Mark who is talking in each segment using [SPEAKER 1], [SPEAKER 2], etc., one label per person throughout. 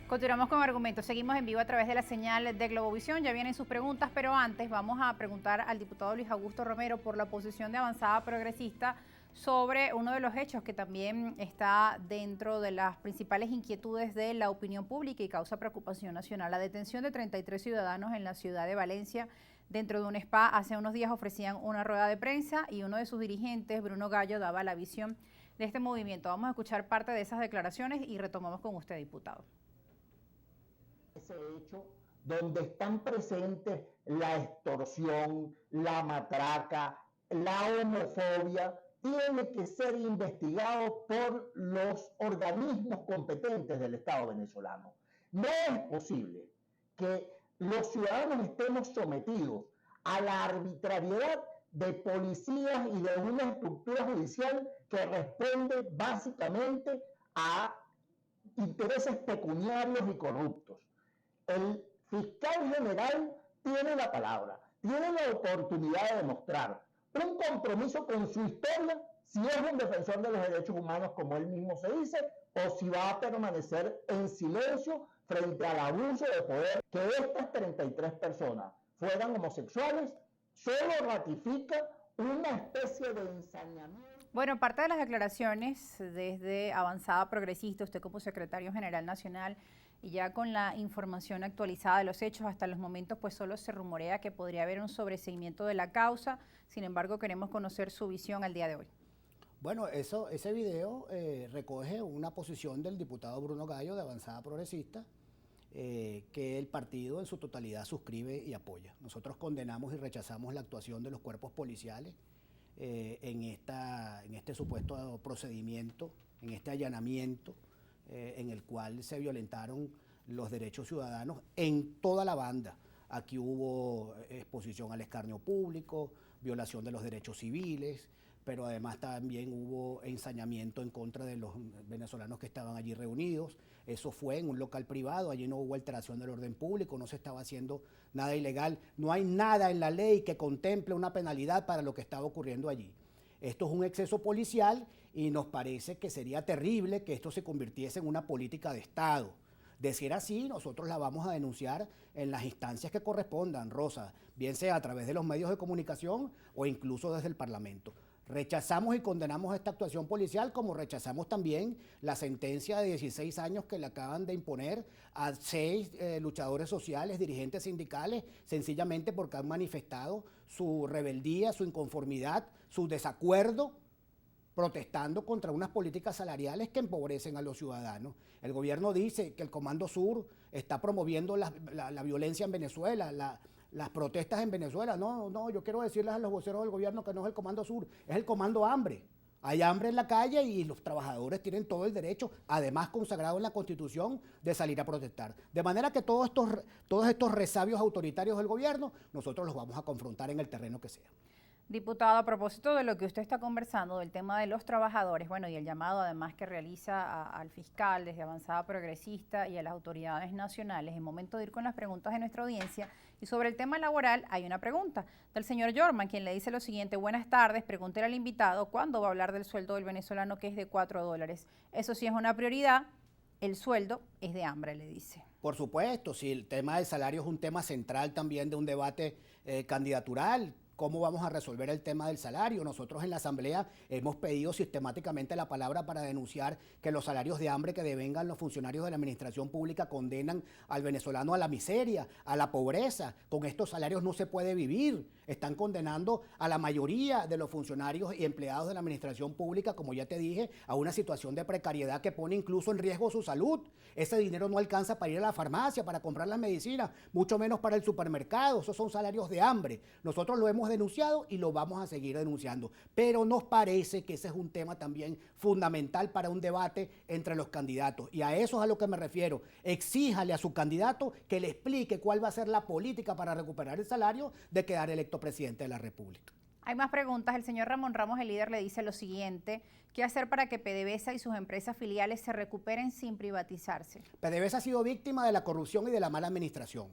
[SPEAKER 1] Continuamos con argumentos. Seguimos en vivo a través de la señal de Globovisión. Ya vienen sus preguntas, pero antes vamos a preguntar al diputado Luis Augusto Romero por la posición de Avanzada Progresista sobre uno de los hechos que también está dentro de las principales inquietudes de la opinión pública y causa preocupación nacional. La detención de 33 ciudadanos en la ciudad de Valencia dentro de un spa. Hace unos días ofrecían una rueda de prensa y uno de sus dirigentes, Bruno Gallo, daba la visión de este movimiento. Vamos a escuchar parte de esas declaraciones y retomamos con usted, diputado.
[SPEAKER 2] Ese hecho donde están presentes la extorsión, la matraca, la homofobia, tiene que ser investigado por los organismos competentes del Estado venezolano. No es posible que los ciudadanos estemos sometidos a la arbitrariedad de policías y de una estructura judicial que responde básicamente a intereses pecuniarios y corruptos. El fiscal general tiene la palabra, tiene la oportunidad de demostrar un compromiso con su historia, si es un defensor de los derechos humanos, como él mismo se dice, o si va a permanecer en silencio frente al abuso de poder. Que estas 33 personas fueran homosexuales solo ratifica una especie de ensañamiento.
[SPEAKER 1] Bueno, parte de las declaraciones desde Avanzada Progresista, usted como secretario general nacional, y ya con la información actualizada de los hechos, hasta los momentos pues solo se rumorea que podría haber un sobreseimiento de la causa. Sin embargo, queremos conocer su visión al día de hoy.
[SPEAKER 3] Bueno, ese video recoge una posición del diputado Bruno Gallo de Avanzada Progresista, que el partido en su totalidad suscribe y apoya. Nosotros condenamos y rechazamos la actuación de los cuerpos policiales en este supuesto procedimiento, en este allanamiento, en el cual se violentaron los derechos ciudadanos en toda la banda. Aquí hubo exposición al escarnio público, violación de los derechos civiles, pero además también hubo ensañamiento en contra de los venezolanos que estaban allí reunidos. Eso fue en un local privado, allí no hubo alteración del orden público, no se estaba haciendo nada ilegal. No hay nada en la ley que contemple una penalidad para lo que estaba ocurriendo allí. Esto es un exceso policial y nos parece que sería terrible que esto se convirtiese en una política de Estado. De ser así, nosotros la vamos a denunciar en las instancias que correspondan, Rosa, bien sea a través de los medios de comunicación o incluso desde el Parlamento. Rechazamos y condenamos esta actuación policial, como rechazamos también la sentencia de 16 años que le acaban de imponer a 6 luchadores sociales, dirigentes sindicales, sencillamente porque han manifestado su rebeldía, su inconformidad, su desacuerdo, protestando contra unas políticas salariales que empobrecen a los ciudadanos. El gobierno dice que el Comando Sur está promoviendo la violencia en Venezuela, las protestas en Venezuela. No, yo quiero decirles a los voceros del gobierno que no es el Comando Sur, es el Comando Hambre. Hay hambre en la calle y los trabajadores tienen todo el derecho, además consagrado en la Constitución, de salir a protestar. De manera que todos estos resabios autoritarios del gobierno, nosotros los vamos a confrontar en el terreno que sea.
[SPEAKER 1] Diputado, a propósito de lo que usted está conversando, del tema de los trabajadores, bueno, y el llamado además que realiza al fiscal desde Avanzada Progresista y a las autoridades nacionales, es momento de ir con las preguntas de nuestra audiencia. Y sobre el tema laboral hay una pregunta del señor Jorman, quien le dice lo siguiente: buenas tardes, pregúntele al invitado cuándo va a hablar del sueldo del venezolano, que es de $4. Eso sí es una prioridad, el sueldo es de hambre, le dice.
[SPEAKER 3] Por supuesto, si el tema del salario es un tema central también de un debate candidatural. ¿Cómo vamos a resolver el tema del salario? Nosotros en la Asamblea hemos pedido sistemáticamente la palabra para denunciar que los salarios de hambre que devengan los funcionarios de la administración pública condenan al venezolano a la miseria, a la pobreza. Con estos salarios no se puede vivir. Están condenando a la mayoría de los funcionarios y empleados de la administración pública, como ya te dije, a una situación de precariedad que pone incluso en riesgo su salud. Ese dinero no alcanza para ir a la farmacia, para comprar las medicinas, mucho menos para el supermercado. Esos son salarios de hambre. Nosotros lo hemos denunciado y lo vamos a seguir denunciando, pero nos parece que ese es un tema también fundamental para un debate entre los candidatos, y a eso es a lo que me refiero. Exíjale a su candidato que le explique cuál va a ser la política para recuperar el salario de quedar electo presidente de la República.
[SPEAKER 1] Hay más preguntas. El señor Ramón Ramos, el líder, le dice lo siguiente: ¿qué hacer para que PDVSA y sus empresas filiales se recuperen sin privatizarse?
[SPEAKER 3] PDVSA ha sido víctima de la corrupción y de la mala administración.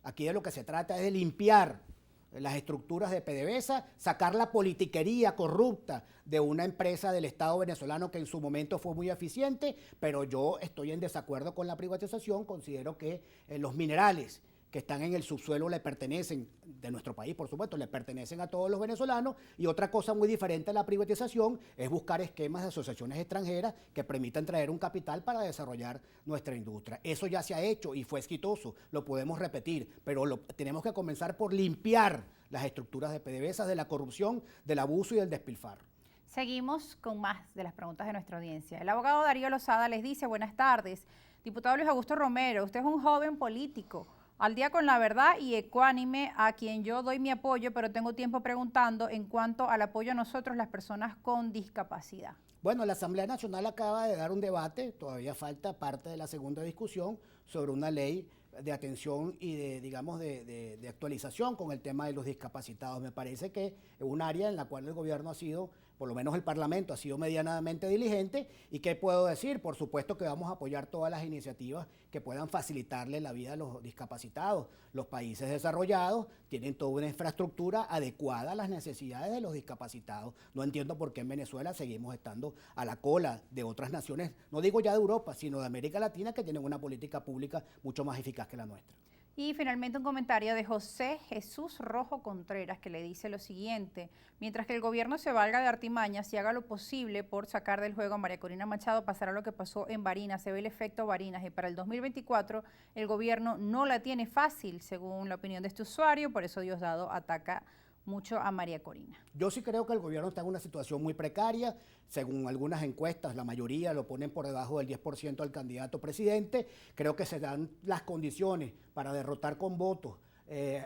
[SPEAKER 3] Aquí de lo que se trata es de limpiar las estructuras de PDVSA, sacar la politiquería corrupta de una empresa del Estado venezolano que en su momento fue muy eficiente, pero yo estoy en desacuerdo con la privatización, considero que los minerales que están en el subsuelo le pertenecen, de nuestro país por supuesto, le pertenecen a todos los venezolanos, y otra cosa muy diferente a la privatización es buscar esquemas de asociaciones extranjeras que permitan traer un capital para desarrollar nuestra industria. Eso ya se ha hecho y fue exitoso, lo podemos repetir, pero tenemos que comenzar por limpiar las estructuras de PDVSA de la corrupción, del abuso y del despilfarro.
[SPEAKER 1] Seguimos con más de las preguntas de nuestra audiencia. El abogado Darío Lozada les dice: buenas tardes, diputado Luis Augusto Romero, usted es un joven político, al día con la verdad y ecuánime, a quien yo doy mi apoyo, pero tengo tiempo preguntando en cuanto al apoyo a nosotros, las personas con discapacidad.
[SPEAKER 3] Bueno, la Asamblea Nacional acaba de dar un debate, todavía falta parte de la segunda discusión, sobre una ley de atención y de actualización con el tema de los discapacitados. Me parece que es un área en la cual el gobierno ha sido, por lo menos el Parlamento, ha sido medianamente diligente. ¿Y qué puedo decir? Por supuesto que vamos a apoyar todas las iniciativas que puedan facilitarle la vida a los discapacitados. Los países desarrollados tienen toda una infraestructura adecuada a las necesidades de los discapacitados. No entiendo por qué en Venezuela seguimos estando a la cola de otras naciones, no digo ya de Europa, sino de América Latina, que tienen una política pública mucho más eficaz que la nuestra.
[SPEAKER 1] Y finalmente un comentario de José Jesús Rojo Contreras, que le dice lo siguiente: mientras que el gobierno se valga de artimañas y haga lo posible por sacar del juego a María Corina Machado, pasará lo que pasó en Barinas, se ve el efecto Barinas, y para el 2024 el gobierno no la tiene fácil, según la opinión de este usuario, por eso Diosdado ataca mucho a María Corina.
[SPEAKER 3] Yo sí creo que el gobierno está en una situación muy precaria. Según algunas encuestas, la mayoría lo ponen por debajo del 10% al candidato presidente. Creo que se dan las condiciones para derrotar con votos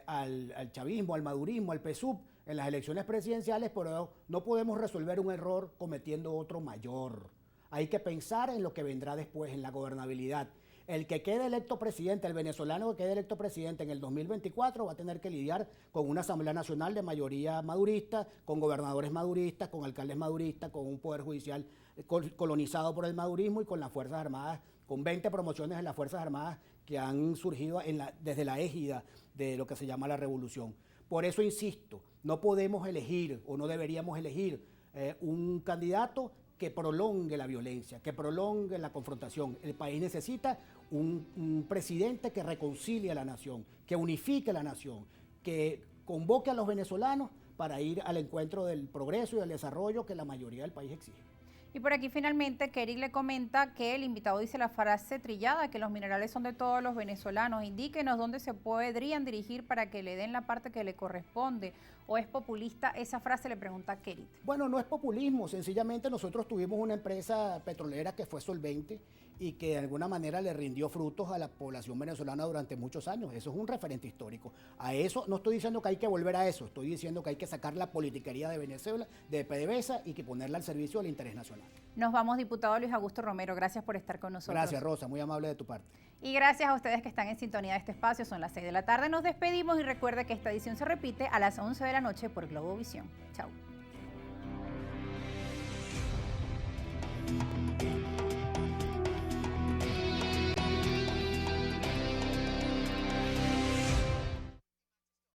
[SPEAKER 3] al chavismo, al madurismo, al PSUV en las elecciones presidenciales, pero no podemos resolver un error cometiendo otro mayor. Hay que pensar en lo que vendrá después, en la gobernabilidad. El que quede electo presidente, el venezolano que quede electo presidente en el 2024 va a tener que lidiar con una Asamblea Nacional de mayoría madurista, con gobernadores maduristas, con alcaldes maduristas, con un poder judicial colonizado por el madurismo y con las Fuerzas Armadas, con 20 promociones en las Fuerzas Armadas que han surgido desde la égida de lo que se llama la revolución. Por eso insisto, no podemos elegir o no deberíamos elegir un candidato que prolongue la violencia, que prolongue la confrontación. El país necesita un presidente que reconcilie a la nación, que unifique la nación, que convoque a los venezolanos para ir al encuentro del progreso y del desarrollo que la mayoría del país exige.
[SPEAKER 1] Y por aquí finalmente Kerik le comenta que el invitado dice la frase trillada, que los minerales son de todos los venezolanos. Indíquenos dónde se podrían dirigir para que le den la parte que le corresponde. ¿O es populista esa frase?, le pregunta Kerik.
[SPEAKER 3] Bueno, no es populismo, sencillamente nosotros tuvimos una empresa petrolera que fue solvente y que de alguna manera le rindió frutos a la población venezolana durante muchos años. Eso es un referente histórico. A eso no estoy diciendo que hay que volver a eso, estoy diciendo que hay que sacar la politiquería de Venezuela, de PDVSA, y que ponerla al servicio del interés nacional.
[SPEAKER 1] Nos vamos, diputado Luis Augusto Romero. Gracias por estar con nosotros.
[SPEAKER 3] Gracias, Rosa, muy amable de tu parte.
[SPEAKER 1] Y gracias a ustedes que están en sintonía de este espacio. Son las 6 de la tarde. Nos despedimos y recuerde que esta edición se repite a las 11 de la noche por Globovisión. Chao.